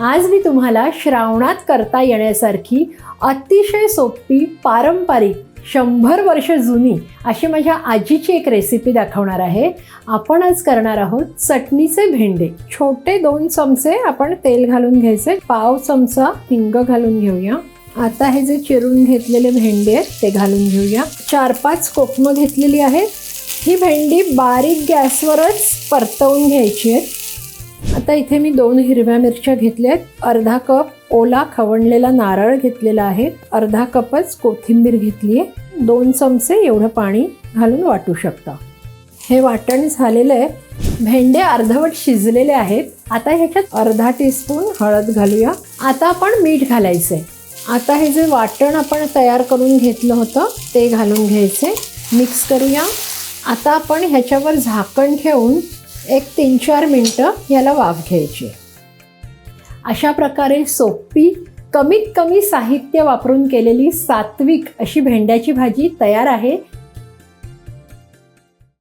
आज मी तुम्हाला श्रावणात करता येण्यासारखी अतिशय सोपी पारंपरिक 100 वर्ष जुनी अशी माझ्या आजीची एक रेसिपी दाखवणार आहे। आपण आज करणार आहोत चटणीचे भेंडे। छोटे 2 चमचे आपण तेल घालून घ्यायचे, पाव चमचा हिंग घालून घेऊया। आता हे जे चिरून घेतलेले भेंडे आहेत ते घालून घेऊया। 4-5 कोकमं घेतलेली आहे। ही भेंडी बारीक गॅसवरच परतवून घ्यायची आहे। आता इथे मी 2 हिरव्या मिरच्या घेतल्या आहेत, अर्धा कप ओला खवणलेला नारळ घेतलेला आहे, अर्धा कपच कोथिंबीर घेतली आहे, 2 चमचे एवढं पाणी घालून वाटू शकता। हे वाटण झालेलं आहे। भेंडे अर्धवट शिजलेले आहेत। आता ह्याच्यात अर्धा टीस्पून हळद घालूया। आता आपण मीठ घालायचं आहे। आता हे जे वाटण आपण तयार करून घेतलं होतं ते घालून घ्यायचे, मिक्स करूया। आता आपण ह्याच्यावर झाकण ठेवून एक 3-4 मिनटं याला वाफ घ्यायची। अशा प्रकारे सोपी कमीत कमी साहित्य वापरून केलेली सात्विक अशी भेंड्याची भाजी तयार आहे।